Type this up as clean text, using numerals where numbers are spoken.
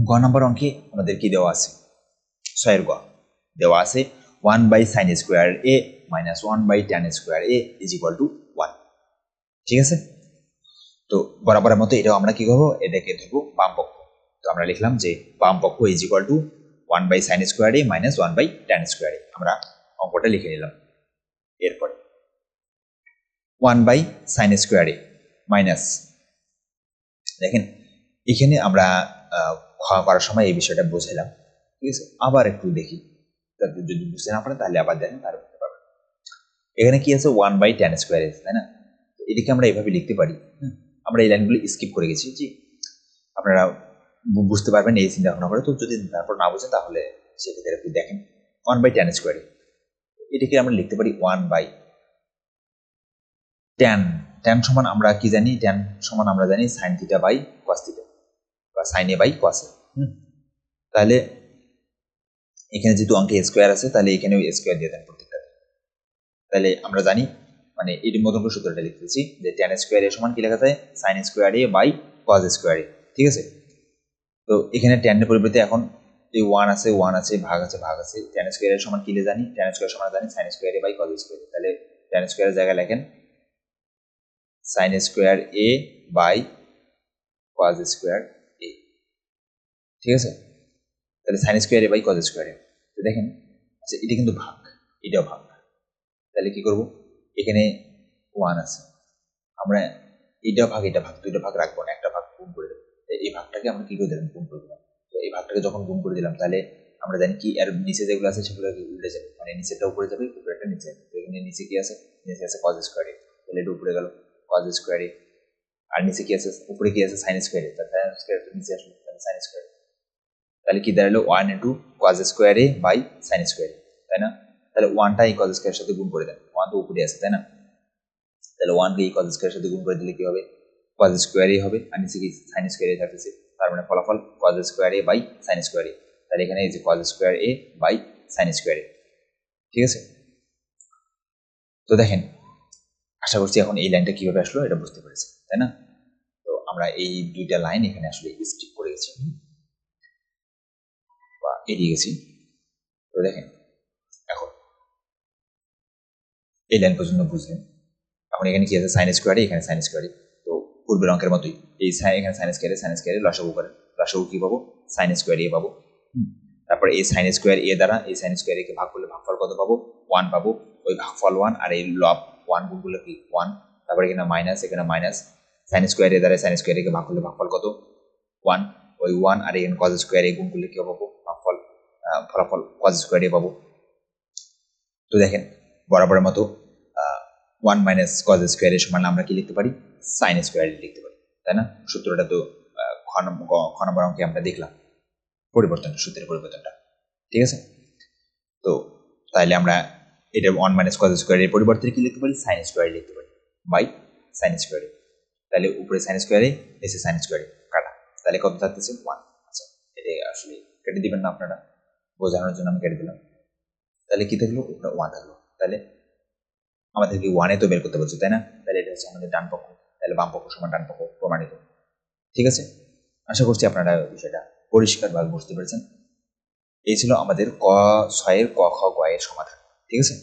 গ নম্বর অঙ্কে আমাদের কি দেওয়া আছে, 6 এর গ দেওয়া আছে 1/sin² a - 1/tan² a = 1। ঠিক আছে, তো বরাবরের মতো এটাও আমরা কি করবো, এটাকে ধরবো বাম পক্ষ। তো আমরা লিখলাম যে বাম পক্ষ = 1/sin² a - 1/tan² a। আমরা অঙ্কটা লিখে নিলাম। এরপরে 1/sin² a মাইনাস, দেখেন এখানে আমরা করার সময় এই বিষয়টা বুঝলাম। ঠিক আছে, আবার একটু দেখি, তারপর যদি বুঝতে না পারেন তাহলে আবার দেখেন, তার বুঝতে পারবেন। এখানে কি আছে 1/tan², তাই না? এদিকে আমরা এভাবে লিখতে পারি। আমরা এই লাইনগুলো স্কিপ করে গেছি, জি আপনারা বুঝতে পারবেন এই চিন্তা ভাবনা করে। তো যদি তারপর না বুঝেন তাহলে সেক্ষেত্রে একটু দেখেন 1/tan², এটাকে আমরা লিখতে পারি 1/tan। tan সমান আমরা কি জানি, tan সমান আমরা জানি sin θ বাই cos θ বা sin a by cos a। তাহলে এখানে যেহেতু অঙ্কে স্কোয়ার আছে, তাহলে এখানেও স্কোয়ার দিয়ে দেন প্রত্যেকটা। তাহলে আমরা জানি, মানে এর মতন করে সূত্রটা লিখতেছি যে tan² a সমান কি লেখা যায়, sin² a by cos² a। ঠিক আছে, তো এখানে tan এর পরিবর্তে এখন এই 1 আছে, 1 আছে, ভাগ আছে, ভাগ আছে। tan² এর সমান কি জানি, tan² সমান জানি sin² a বাই cos²। তাহলে tan² এর জায়গায় লেখেন sin² a by cos² a। ঠিক আছে, তাহলে sin² a by cos² a। তো দেখেন আচ্ছা, এটা কিন্তু ভাগ, এটাও ভাগ। তাহলে কি করব, এখানে 1 আছে, আমরা এটা ভাগ এটা ভাগ দুইটা ভাগ রাখবো না, একটা ভাগ গুণ করে দেবো। এই ভাগটাকে আমরা কি করে দিলাম, গুণ করে দিলাম। তো এই ভাগটাকে যখন গুণ করে দিলাম, তাহলে আমরা জানি কি এর নিচে যেগুলো আছে সেগুলো উল্টে যাবে, মানে নিচেটা উপরে যাবে, উপরেটা নিচে যাবে। তো এখানে নিচে কি আছে, নিচে আছে cos², তাহলে এটা উপরে গেল cos², আর নিচে কি আছে, উপরে কি আছে sin², তাহলে sin² নিচে আসলো sin²। তাহলে কি দাঁড়ালো 1 × cos² a বাই sin², তাই না? তাহলে 1টা এই cos² এর সাথে গুণ করে দেন, 1 তো উপরে আছে, তাই না? তাহলে 1 কে এই cos² এর সাথে গুণ করে দিলে কি হবে, cos² a হবে, আর নিচে কি sin² a থাকতেছে। তার মানে ফলাফল cos² a বাই sin²। তাহলে এখানে এই যে cos² a বাই sin²। ঠিক আছে, তো দেখেন আশা করছি এখন এই লাইনটা কিভাবে আসলো এটা বুঝতে পেরেছি, তাই না? তো আমরা এই দুইটা লাইন এখানে আসলে স্কিপ করে গেছি বা এড়িয়ে গেছি। তো দেখেন এখন এই লাইন পর্যন্ত বুঝলেন। এখন এখানে কি আছে, sin², এখানে sin²। তো পূর্বের অঙ্কের মতোই এই এখানে sin² লসাগু করেন, লসাগু কি পাবো, sin² a পাবো। তারপরে এই sin² a দ্বারা এই sin² a কে ভাগ করলে ভাগফল কত পাবো, 1 পাবো। ওই ভাগফল 1 আর এই লব 1 গুণ করলে কি 1। তারপরে এখানে মাইনাস, এখানে মাইনাস, sin² a দ্বারা sin² a কে ভাগ করলে ভাগফল কত 1। ওই 1 আর এখানে cos² a গুণ করলে কি পাবো, ভাগফল ফলাফল cos² a পাবো। তো দেখেন বরাবরের মতো 1 - cos² এর সমান আমরা কি লিখতে পারি, sin² লিখতে পারি, তাই না? সূত্রটা তো খ নম্বর অঙ্কে আমরা দেখলাম পরিবর্তনটা, সূত্রের পরিবর্তনটা। ঠিক আছে, তো তাহলে আমরা এটা 1 - cos² এর পরিবর্তে কি লিখতে পারি, sin² লিখতে পারি বাই sin²। তাহলে উপরে sin² নিচে sin² কাটা, তাহলে কত থাকতেছে 1। আচ্ছা, এটা আসলে কেটে দিবেন না আপনারা, বোঝানোর জন্য আমি কেটে দিলাম। তাহলে কি থাকলো, উপরে 1 থাকলো। তাহলে আমাদেরকে 1 এ তো বের করতে বলছে, তাই না? তাহলে এটা হচ্ছে আমাদের ডান পক্ষ, তাহলে বাম পক্ষ সমান ডান পক্ষ প্রমাণিত। ঠিক আছে, আশা করছি আপনারা বিষয়টা পরিষ্কারভাবে বুঝতে পেরেছেন। এই ছিল আমাদের 6 এর ক, খ, গ এর সমাধান। ঠিক আছে।